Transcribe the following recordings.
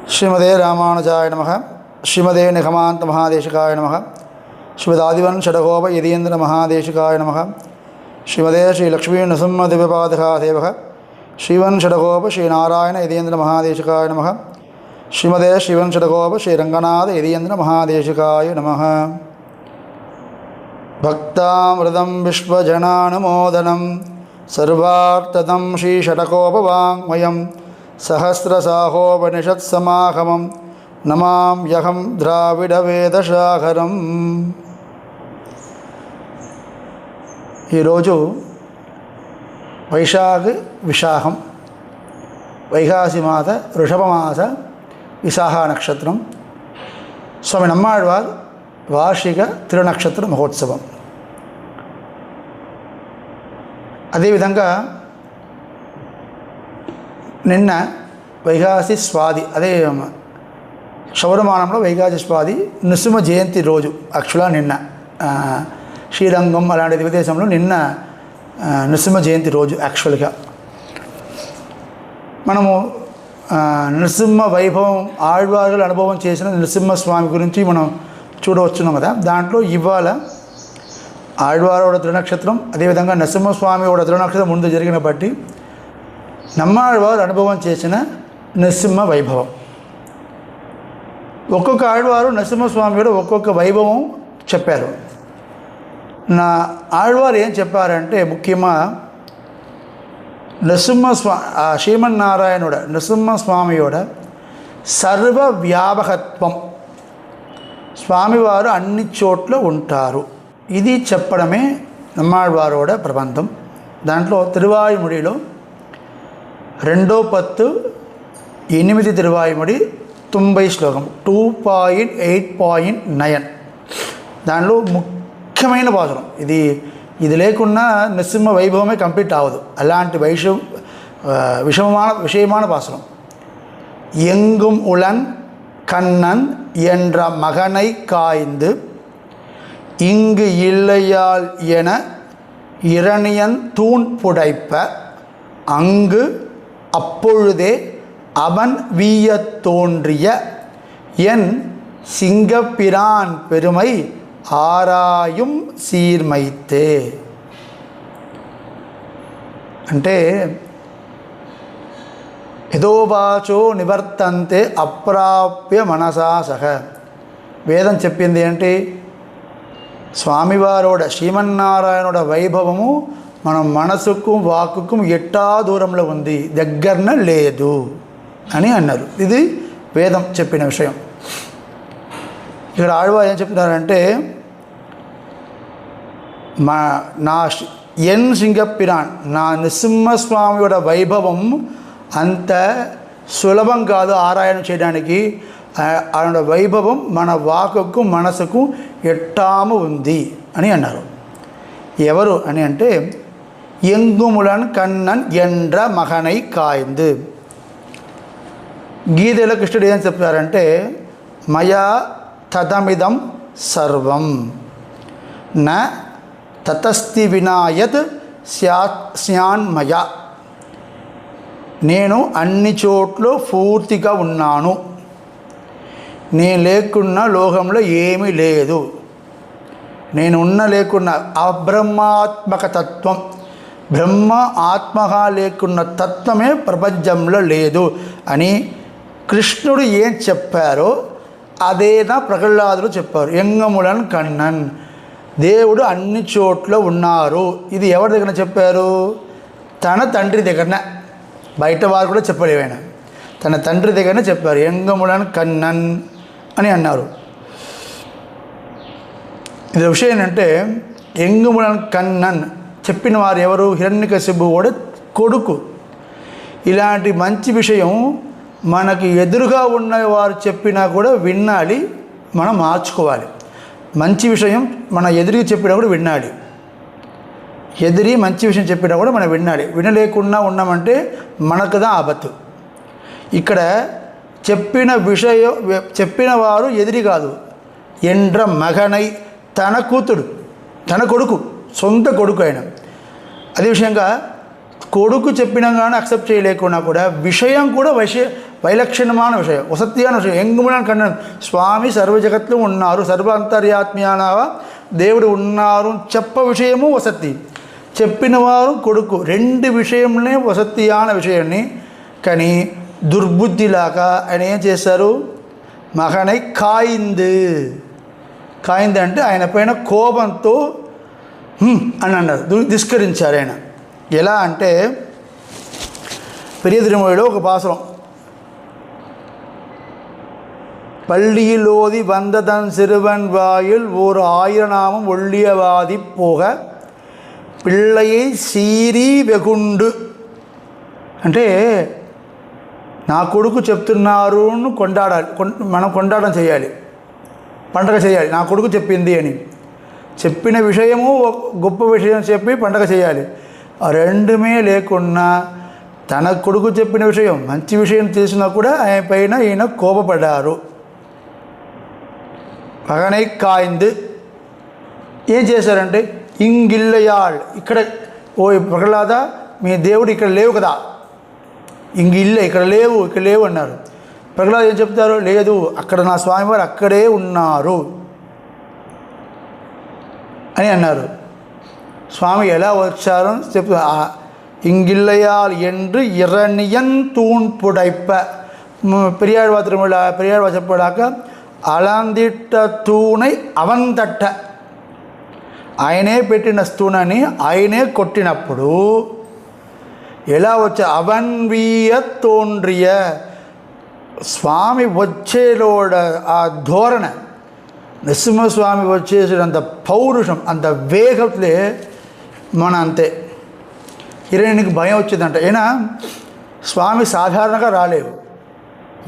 श्रीमदे रामानुजाय नमः। श्रीमदे निगमान्त महादेशिकाय नमः। श्रीमदादिवन षडगोप यदीन्द्र महादेशिकाय नमः। श्रीमदे श्री लक्ष्मी नृसिंह दिव्यपादका सेवक श्रीवन षडगोप श्रीनारायण यदीन्द्र महादेशिकाय नमः। श्रीमदे श्रीवन षडगोप श्री रंगनाथ यदीन्द्र महादेशिकाय नमः। भक्तामृतं विश्वजनानुमोदनं सर्वार्थदं श्री षडकोपवाङ्मयं सहस्रसाहोपनिषत्समागमं नमाम्यहं द्राविडवेदसागरम्। ఈరోజు విశాఖం వైகாசி మాస వృషభమాస విశాఖ నక్షత్రం స్వామి నమ్మాళ్వార్ వార్షిక తిరునక్షత్ర మహోత్సవం. అదేవిధంగా నిన్న వైகாసి స్వాది, అదే శౌరమానంలో వైகாసి స్వాది నృసింహ జయంతి రోజు. యాక్చువల్గా నిన్న శ్రీరంగం అలాంటి దివ్యదేశంలో నిన్న నృసింహ జయంతి రోజు. యాక్చువల్గా మనము నృసింహ వైభవం ఆళ్వారుల అనుభవం చేసిన నృసింహస్వామి గురించి మనం చూడవచ్చున్నాం కదా. దాంట్లో ఇవాళ ఆళ్వారోడ తిరునక్షత్రం, అదేవిధంగా నరసింహస్వామి ఓడ తిరునక్షత్రం ముందు జరిగిన బట్టి నమ్మాళ్వారు అనుభవం చేసిన నరసింహ వైభవం. ఒక్కొక్క ఆళ్వారు నరసింహస్వామి కూడా ఒక్కొక్క వైభవం చెప్పారు. నా ఆళ్వారు ఏం చెప్పారంటే, ముఖ్యంగా శ్రీమన్నారాయణుడ నరసింహస్వామియోడ సర్వవ్యాపకత్వం, స్వామివారు అన్ని చోట్ల ఉంటారు, ఇది చెప్పడమే నమ్మాళ్వారోడ ప్రబంధం. దాంట్లో తిరువాయుముడిలో 2/10 తిరువాయుముడి 90 శ్లోకం 2.8.9 దానిలో ముఖ్యమైన పాసురం ఇది. ఇది లేకున్నా నరసింహ వైభవమే కంప్లీట్ అవ్వదు. అలాంటి విషయமான பாசுரம். எங்கும் உளன் கண்ணன் என்ற மகனை காய்ந்து இங்கு இல்லையால் என இரணியன் தூண் புடைப்ப அங்கு அப்பொழுதே அவன் வீயத் தோன்றிய என் சிங்கப்பிரான் பெருமை ఆరాయుం సీర్మైతే. అంటే యథోవాచో నివర్తంతే అప్రాప్య మనసా సహ. వేదం చెప్పింది ఏంటి? స్వామివారోడ శ్రీమన్నారాయణుడ వైభవము మన మనసుకు వాక్కుకు ఎట్టా దూరంలో ఉంది, దగ్గరన లేదు అని అన్నారు. ఇది వేదం చెప్పిన విషయం. ఇక్కడ ఆళ్వారు ఏం చెప్తున్నారంటే, నా ఎన్ సింగపిరాన్, నా నృసింహస్వామియోட వైభవం అంత సులభం కాదు ఆరాయణ చేయడానికి. ఆయన వైభవం మన వాకుకు మనసుకు ఎట్టాము ఉంది అని అన్నారు. ఎవరు అని అంటే, ఎంగుములన్ కన్నన్ ఎండ్ర మగనై కాయిందు. గీతలో కృష్ణుడు ఏం చెప్తారంటే, మయా తదమిదం సర్వం న తతస్తి వినాయత్ స్యాన్మయ. నేను అన్ని చోట్ల పూర్తిగా ఉన్నాను, నేను లేకున్నా లోకంలో ఏమీ లేదు, నేను ఉన్న లేకున్నా అబ్రహ్మాత్మక తత్వం, బ్రహ్మ ఆత్మగా లేకున్న తత్వమే ప్రపంచంలో లేదు అని కృష్ణుడు ఏం చెప్పారో అదేనా ప్రహ్లాదులు చెప్పారు. ఎంగములను కన్నన్, దేవుడు అన్ని చోట్ల ఉన్నారు. ఇది ఎవరి దగ్గర చెప్పారు? తన తండ్రి దగ్గరన. బయట వారు కూడా చెప్పలేవైనా తన తండ్రి దగ్గరనే చెప్పారు. ఎంగములను కన్నన్ అని అన్నారు. ఇది విషయం ఏంటంటే, ఎంగములను కన్నన్ చెప్పిన వారు ఎవరు? హిరణ్యకశిపుడు కూడా కొడుకు. ఇలాంటి మంచి విషయం మనకి ఎదురుగా ఉన్నవారు చెప్పినా కూడా వినాలి, మనం మార్చుకోవాలి. మంచి విషయం మన ఎదురుగా చెప్పినా కూడా వినాలి. ఎదిరి మంచి విషయం చెప్పినా కూడా మనం వినాలి. వినలేకుండా ఉన్నామంటే మనకుదా ఆపత్తు. ఇక్కడ చెప్పిన వారు ఎదిరి కాదు, ఎండ్ర మగనై, తన కూతుడు, తన కొడుకు, సొంత కొడుకు ఆయన. అదే విషయంగా కొడుకు చెప్పినా కానీ అక్సెప్ట్ చేయలేకున్నా కూడా విషయం కూడా వైలక్షణమైన విషయం, వసత్యాన విషయం. ఎంగుమని కన్నాను స్వామి సర్వ జగత్తులో ఉన్నారు, సర్వ అంతర్యాత్మ్యానవ దేవుడు ఉన్నారు చెప్ప విషయము వసతి, చెప్పిన వారు కొడుకు, రెండు విషయంలో వసత్యాన విషయాన్ని. కానీ దుర్బుద్ధిలాగా ఆయన ఏం చేశారు, మగనై కాయింది. కాయింది అంటే ఆయన పైన కోపంతో అని అన్నారు, ధిస్కరించారు ఆయన. ఎలా అంటే పెరియ తిరుమలలో ఒక పాసురం, பள்ளியிலோதி வந்ததன் சிறுவன் வாயில் ஓர் 1000 நாமம் ஒள்ளியவாதி போக పిల్లయ్య సీరీ వెగుండు. అంటే నా కొడుకు చెప్తున్నారు కొండాడాలి, మనం కొండాటం చేయాలి, పండగ చేయాలి. నా కొడుకు చెప్పింది అని చెప్పిన విషయము గొప్ప విషయం చెప్పి పండగ చేయాలి. ఆ రెండుమే లేకున్నా తన కొడుకు చెప్పిన విషయం మంచి విషయం తెలిసినా కూడా ఆయన పైన ఈయన కోపపడ్డారు. పగనై కాయింది. ఏం చేశారంటే ఇంగిల్లయాళ్, ఇక్కడ ఓ ప్రహ్లాద మీ దేవుడు ఇక్కడ లేవు కదా, ఇక్కడ లేవు అన్నారు. ప్రహ్లాద ఏం చెప్తారు, లేదు అక్కడ నా స్వామివారు అక్కడే ఉన్నారు అని అన్నారు. స్వామి ఎలా వచ్చారో చెప్తా, ఇంగిల్లయాల్ என்று இரணியன் தூண் புடைப்ப. பெரியாழ்வா திருமலா பெரியாழ்வா చెప్పడాక అలాందిట్ట తూణై అవన్ తట్ట, ఆయనే పెట్టిన స్తూనని ఆయనే కొట్టినప్పుడు ఎలా వచ్చే అవన్వీయ తోండ్రియ స్వామి వచ్చేలోడ ఆ ధోరణ, నరసింహస్వామి వచ్చేసినంత పౌరుషం అంత వేగత్లే మన అంతే. ఈయనకి భయం వచ్చిందంట. ఈయన స్వామి సాధారణంగా రాలేవు,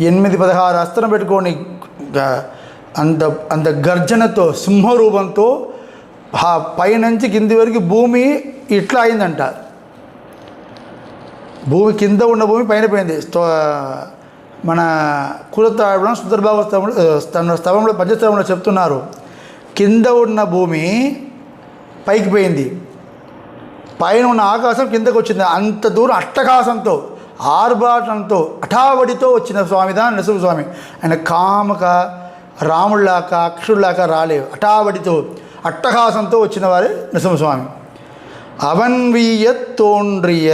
8-16 అస్త్రం పెట్టుకొని అంత గర్జనతో సింహరూపంతో పైనుంచి కింది వరకు భూమి ఇట్లా అయిందంట. భూమి కింద ఉన్న భూమి పైన పోయింది. మన కులతాళం సుందరబాబు తన స్తవంలో పంచస్తవంలో చెప్తున్నారు, కింద ఉన్న భూమి పైకి పోయింది, పైన ఉన్న ఆకాశం కిందకు వచ్చింది. అంత దూరం అట్టకాసంతో ఆర్భాటంతో అఠావడితో వచ్చిన స్వామిదాన్ నరసింహస్వామి. ఆయన కామక రాముళ్ళాక అక్షుళ్ళాక రాలేవు, అఠావడితో అట్టహాసంతో వచ్చిన వారే నరసింహస్వామి. అవన్వీయ తోండ్రియ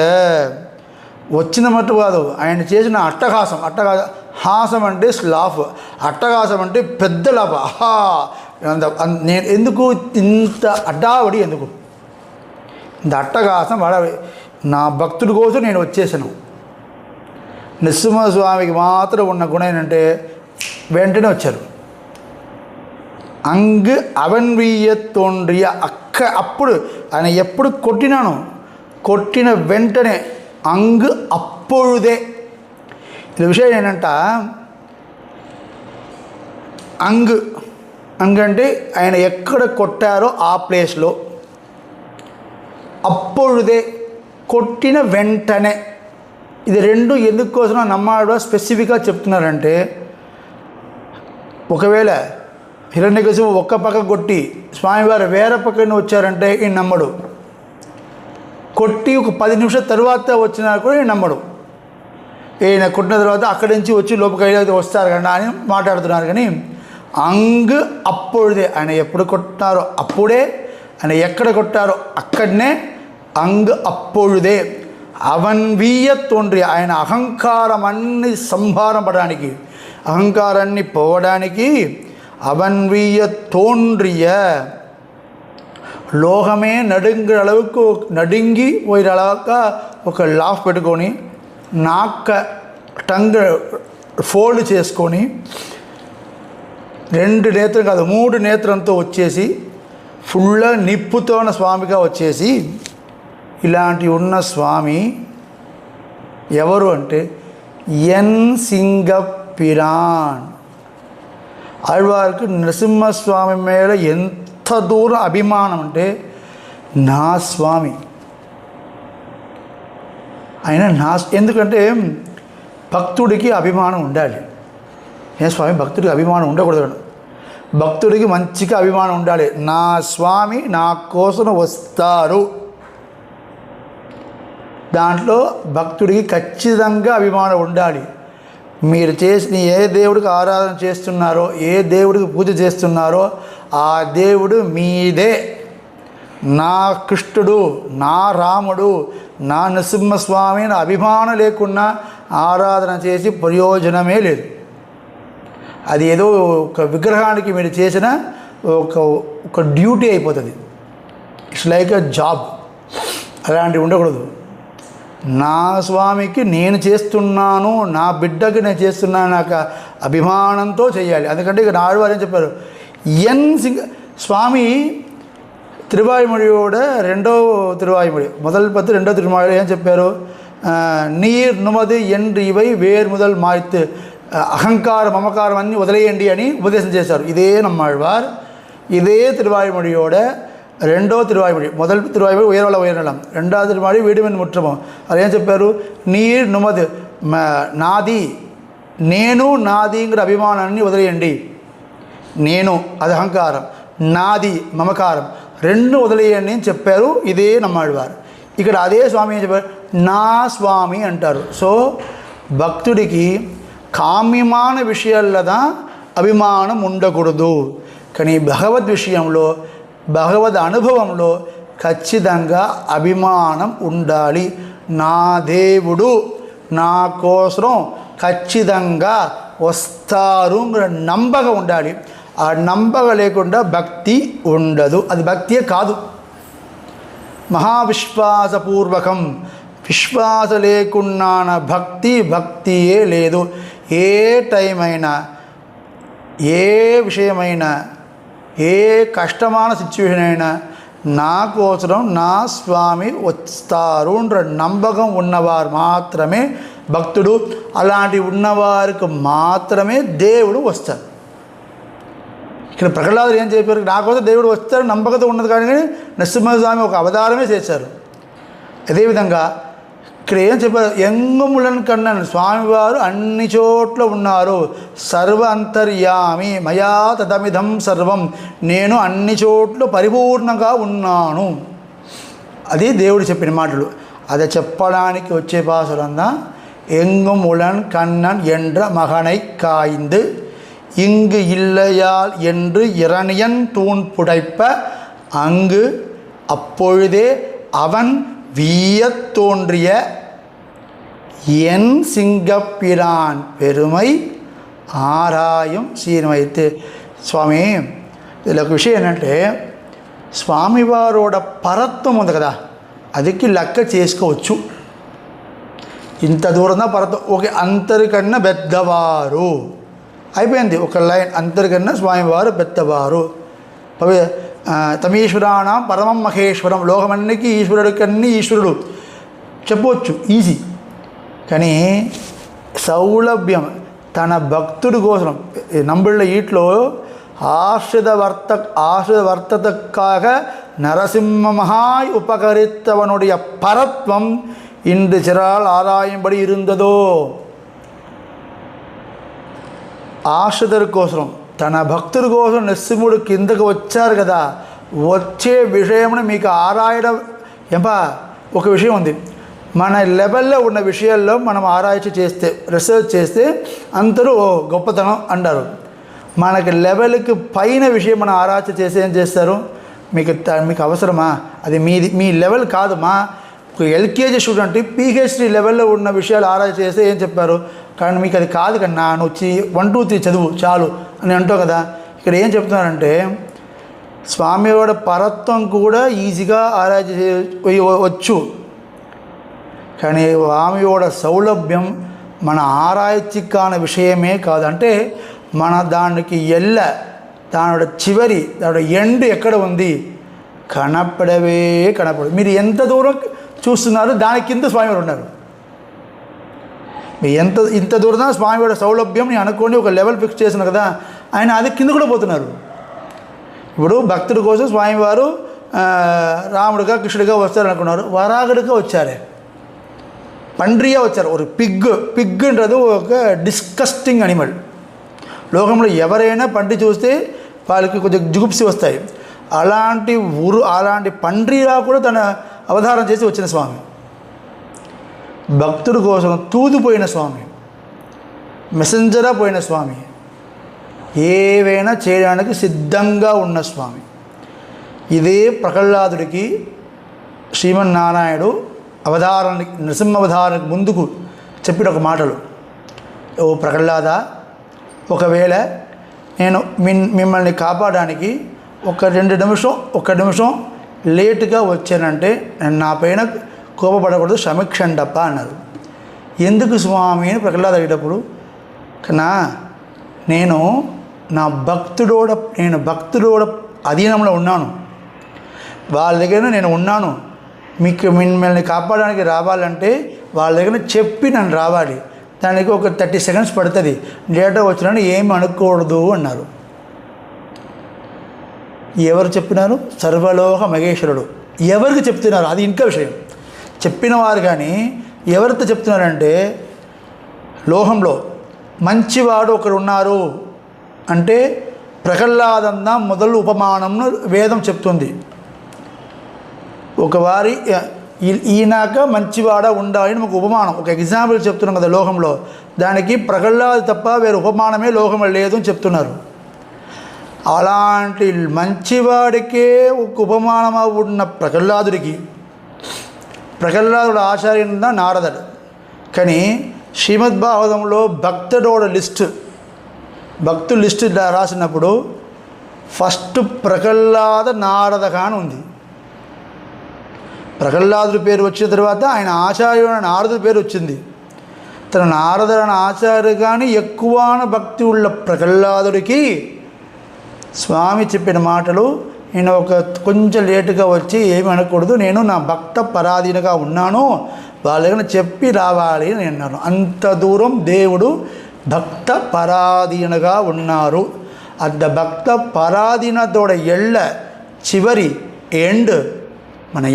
వచ్చిన మట్టు కాదు, ఆయన చేసిన అట్టహాసం. హాసం అంటే స్లాఫ్, అట్టహాసం అంటే పెద్ద లాభ. నేను ఎందుకు ఇంత అడ్డావడి, ఎందుకు ఇంత అట్టహాసం వాడాలి, నా భక్తుడి కోసం నేను వచ్చేసాను. నరసింహస్వామికి మాత్రం ఉన్న గుణం ఏంటంటే వెంటనే వచ్చారు. అంగ్ అవన్వీయ తోండ్రియ అప్పుడు ఆయన ఎప్పుడు కొట్టిన వెంటనే అంగ్ అప్పుడుదే. ఇది విషయం ఏంటంట, అంగ్ అంటే ఆయన ఎక్కడ కొట్టారో ఆ ప్లేస్లో, అప్పుడుదే కొట్టిన వెంటనే. ఇది రెండు ఎందుకోసం నమ్మాడు స్పెసిఫిక్గా చెప్తున్నారంటే, ఒకవేళ హిరణ్యకశిపుడు ఒక్క పక్క కొట్టి స్వామివారు వేరే పక్కన వచ్చారంటే ఈ నమ్మడు, కొట్టి ఒక 10 నిమిషాల తర్వాత వచ్చినా కూడా ఈ నమ్మడు. ఈయన కొట్టిన తర్వాత అక్కడి నుంచి వచ్చి లోపలికి వస్తారు కదా అని మాట్లాడుతున్నారు. కానీ అంగ్ అప్పుడుదే, ఆయన ఎప్పుడు కొట్టారో అప్పుడే, ఆయన ఎక్కడ కొట్టారో అక్కడనే అంగ్ అప్పుడుదే. అవన్వీయ తోండ్రి, ఆయన అహంకారం అన్ని సంహారం పడడానికి, అహంకారాన్ని పోవడానికి అవన్వీయ తోండ్రియ లోహమే నడుంగి పోయేలాగా ఒక లాఫ్ పెట్టుకొని టంగ్ ఫోల్డ్ చేసుకొని 2 నేత్రం కాదు 3 నేత్రంతో వచ్చేసి ఫుల్ నిప్పుతోన స్వామిగా వచ్చేసి, ఇలాంటి ఉన్న స్వామి ఎవరు అంటే ఎన్ సింగపిరాన్. ఆళ్వారికి నరసింహస్వామి మీద ఎంత దూరం అభిమానం అంటే, నా స్వామి ఆయన ఎందుకంటే భక్తుడికి అభిమానం ఉండాలి. ఏ స్వామి భక్తుడికి అభిమానం ఉండకూడదు, భక్తుడికి మంచిగా అభిమానం ఉండాలి. నా స్వామి నా కోసం వస్తారు, దాంట్లో భక్తుడికి ఖచ్చితంగా అభిమానం ఉండాలి. మీరు చేసిన ఏ దేవుడికి ఆరాధన చేస్తున్నారో, ఏ దేవుడికి పూజ చేస్తున్నారో ఆ దేవుడు మీదే. నా కృష్ణుడు, నా రాముడు, నా నరసింహస్వామి నా అభిమానం లేకున్నా ఆరాధన చేసి ప్రయోజనమే లేదు. అది ఏదో ఒక విగ్రహానికి మీరు చేసిన ఒక డ్యూటీ అయిపోతుంది. It's like a job. అలాంటివి ఉండకూడదు. నా స్వామికి నేను చేస్తున్నాను, నా బిడ్డకి నేను చేస్తున్నాను, నాకు అభిమానంతో చేయాలి. అందుకంటే ఇక నాడువారు ఏం చెప్పారు, స్వామి திருவாய்மொழியோட రెండవ திருவாய்மொழி, முதல் 10 రెండవ திருவாய்மொழி ఏం చెప్పారు, నీర్ నుమది ఎండ్రు ఇవై వేరు முதல் మాయిత్తు, అహంకారం మమకారం అన్నీ వదిలేయండి అని ఉపదేశం చేశారు. ఇదే நம்மாழ்வார் இதே திருவாய்மொழியோட రెండవ తిరువాయిమొழி, మొదటి తిరువాయిమొழి ఉయర్వల ఉయర్నలం, రెండవ తిరువాయి వీడిమని ముట్టము. అది ఏం చెప్పారు, నీర్ నుమది నాది, నేను నాదింగిற అభిమానాన్ని వదిలేయండి. నేను అది అహంకారం, నాది మమకారం, రెండు వదిలేయండి అని చెప్పారు. ఇదే நம்மாழ்வார். ఇక్కడ అదే స్వామి ఏం చెప్పారు, నా స్వామి అంటారు. సో భక్తుడికి కామ్యమాన విషయాలదా అభిమానం ఉండకూడదు. కానీ భగవద్ విషయంలో, భగవద్ అనుభవంలో ఖచ్చితంగా అభిమానం ఉండాలి. నా దేవుడు నా కోసం ఖచ్చితంగా వస్తారు నమ్మకం ఉండాలి. ఆ నమ్మకం లేకుండా భక్తి ఉండదు. అది భక్తియే కాదు. మహావిశ్వాసపూర్వకం, విశ్వాస లేకున్నా భక్తియే లేదు. ఏ టైం అయినా, ఏ విషయమైనా, ఏ కష్టమైన సిచ్యువేషన్ అయినా నా కోసం నా స్వామి వస్తారు నమ్మకం ఉన్నవారు మాత్రమే భక్తుడు. అలాంటి ఉన్నవారికి మాత్రమే దేవుడు వస్తారు. ఇక్కడ ప్రహ్లాదుడు ఏం చెప్పారు, నా కోసం దేవుడు వస్తారు నమ్మకత ఉన్నది. కానీ నరసింహస్వామి ఒక అవతారమే చేశారు. అదేవిధంగా ఇక్కడ ఏం చెప్పారు, ఎంగములను కన్నాను స్వామివారు అన్ని చోట్ల ఉన్నారు. సర్వ అంతర్యామి మయా తదమిదం సర్వం, నేను అన్ని చోట్ల పరిపూర్ణంగా ఉన్నాను. అది దేవుడు చెప్పిన మాటలు. అది చెప్పడానికి వచ్చే భాషలందా, ఎంగుములన్ కண்ணன் என்ற மகனை காய்ந்து இங்கு இல்லையால் என்று இரணியன் தூண் புடைப்ப அங்கு அப்பொழுதே அவன் வீயத் தோன்றிய என் సింగపిరాన్ పెరుమై ఆరాయం సీనమైతే. స్వామి ఇలా ఒక విషయం ఏంటంటే, స్వామివారోడ పరత్వం ఉంది కదా, అదికి లెక్క చేసుకోవచ్చు. ఇంత దూరం పరత్వం. ఓకే, అంతరికన్నా పెద్దవారు అయిపోయింది. ఒక లైన్, అంతరికన్నా స్వామివారు పెద్దవారు. తమీశ్వరాణం పరమం మహేశ్వరం, లోకమన్నికి ఈశ్వరుడికన్నీ ఈశ్వరుడు చెప్పవచ్చు, ఈజీ. కానీ సౌలభ్యం తన భక్తుడి కోసం నంబుళ్ళ ఈట్లో ஆசிரிதவர்த்ததற்காக நரசிம்மமகாய் உபகரித்தவனுடைய பரத்வம் இன்று சிறால் ஆராயும்படி இருந்ததோ. ఆశ్రితుడి కోసం, తన భక్తుడి కోసం నరసింహుడు కిందకు వచ్చారు కదా, వచ్చే విషయంలో మీకు ఆరాయడం ఎంపా. ఒక విషయం ఉంది, మన లెవెల్లో ఉన్న విషయాల్లో మనం ఆరాய்ச்சி చేస్తే, రీసెర్చ్ చేస్తే అందరూ గొప్పతనం అంటారు. మనకి లెవెల్కి పైన విషయం మనం ఆరాய்ச்சி చేస్తే ఏం చేస్తారు, మీకు అవసరమా, అది మీ లెవెల్ కాదమ్మా. ఒక ఎల్కేజీ స్టూడెంట్ పిహెచ్డి లెవెల్లో ఉన్న విషయాలు ఆరాய்ச்சி చేస్తే ఏం చెప్పారు, కానీ మీకు అది కాదు కన్నా, నువ్వు 1 2 3 చదువు చాలు అని అంటావు కదా. ఇక్కడ ఏం చెప్తున్నారంటే, స్వామివారి పరత్వం కూడా ఈజీగా ఆరాய்ச்சி చేయవచ్చు. కానీ స్వామివారి సౌలభ్యం మన ఆరాய்ச்சிக்கான విషయమే కాదు. అంటే మన దానికి దాని చివరి, దాని ఎండ్ ఎక్కడ ఉంది, కనపడదు. మీరు ఎంత దూరం చూస్తున్నారు, దాని కింద స్వామివారు ఉన్నారు. ఇంత దూరం స్వామివారి సౌలభ్యం నేను అనుకోండి, ఒక లెవెల్ ఫిక్స్ చేసిన కదా, ఆయన అది కింద కూడా పోతున్నారు. ఇప్పుడు భక్తుడి కోసం స్వామివారు రాముడిగా కృష్ణుడిగా వస్తారు అనుకున్నారు, వరాగుడిగా వచ్చారే, పండ్రిగా వచ్చారు. ఒక పిగ్ అంటది ఒక డిస్కస్టింగ్ అనిమల్. లోకంలో ఎవరైనా పండి చూస్తే వాళ్ళకి కొంచెం జుగుప్సి వస్తాయి. అలాంటి పండ్రిగా కూడా తన అవతారం చేసి వచ్చిన స్వామి, భక్తుడి కోసం తూదిపోయిన స్వామి. మెసెంజరా పోయిన స్వామి, ఏవైనా చేయడానికి సిద్ధంగా ఉన్న స్వామి. ఇదే ప్రహ్లాదుడికి శ్రీమన్నారాయణుడు అవతారానికి నృసింహ అవతారానికి ముందుకు చెప్పిన ఒక మాటలు. ఓ ప్రహ్లాద, ఒకవేళ నేను మిమ్మల్ని కాపాడడానికి ఒక నిమిషం లేటుగా వచ్చానంటే నేను నా పైన కోపపడకూడదు, క్షమించండప్ప అన్నారు. ఎందుకు స్వామి అని ప్రహ్లాద అడిగేటప్పుడు, కన్నా నేను భక్తుడోడ అధీనంలో ఉన్నాను, వాళ్ళ దగ్గర నేను ఉన్నాను. మిమ్మల్ని కాపాడడానికి రావాలంటే వాళ్ళ దగ్గర చెప్పి నన్ను రావాలి, దానికి ఒక 30 సెకండ్స్ పడుతుంది, లేటర్ వచ్చినా ఏమి అనుకోకూడదు అన్నారు. ఎవరు చెప్పినారు? సర్వలోక మహేశ్వరుడు. ఎవరికి చెప్తున్నారు అది ఇంకా విషయం. చెప్పిన వారు కానీ ఎవరితో చెప్తున్నారంటే, లోకంలో మంచివాడు ఒకరు ఉన్నారు అంటే ప్రహ్లాదంద మొదలు ఉపమానంను వేదం చెప్తుంది. ఒకవారి ఈనాక మంచివాడ ఉండాలని ఒక ఉపమానం, ఒక ఎగ్జాంపుల్ చెప్తున్నాం కదా లోకంలో. దానికి ప్రహ్లాదు తప్ప వేరే ఉపమానమే లోకంలో లేదు అని చెప్తున్నారు. అలాంటి మంచివాడికే ఒక ఉపమానమా ఉన్న ప్రహ్లాదుడు ఆచార్యుడ నారదుడు. కానీ శ్రీమద్భాగవతంలో భక్తుల లిస్టు రాసినప్పుడు ఫస్ట్ ప్రహ్లాద నారదగా అని ఉంది. ప్రహ్లాదుడి పేరు వచ్చిన తర్వాత ఆయన ఆచార్యుడు నారదుడి పేరు వచ్చింది. తన నారదుడు ఆచార్య కానీ ఎక్కువ భక్తి ఉள்ள ప్రహ్లాదుడికి స్వామి చెప్పిన మాటలు, నేను కొంచెం లేటుగా వచ్చి ఏమి అనకూడదు, నేను నా భక్త పరాధీనగా ఉన్నాను, వాళ్ళ దగ్గర చెప్పి రావాలి అని అన్నాను. అంత దూరం దేవుడు భక్త పరాధీనగా ఉన్నారు. అంత భక్త పరాధీనతోడ చివరి ఎండ్ మన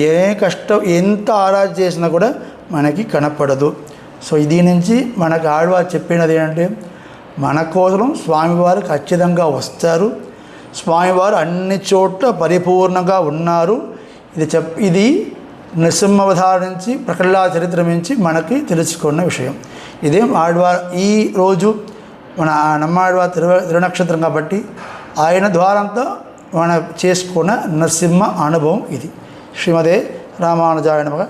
ఎంత ఆరాధన చేసినా కూడా మనకి కనపడదు. సో దీని నుంచి మనకు ఆళ్వారు చెప్పినది ఏంటంటే, మన కోసం స్వామివారు ఖచ్చితంగా వస్తారు, స్వామివారు అన్ని చోట్ల పరిపూర్ణంగా ఉన్నారు. ఇది నృసింహావతారం నుంచి ప్రహ్లాద చరిత్ర నుంచి మనకి తెలుసుకున్న విషయం. ఇదే ఆళ్వారు ఈరోజు మన నమ్మాళ్వారు తిరునక్షత్రం కాబట్టి ఆయన ద్వారంతో మనం చేసుకున్న నరసింహ అనుభవం ఇది. శ్రీమదే రామానుజాయ నమః.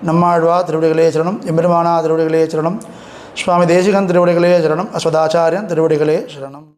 நம்மாழ்வார் திருவடிகளே சரணம், எம்பெருமானார் திருவடிகளே சரணம், சுவாமி தேசிகன் திருவடிகளே சரணம், அஸ்வதாச்சாரியன் திருவடிகளே சரணம்.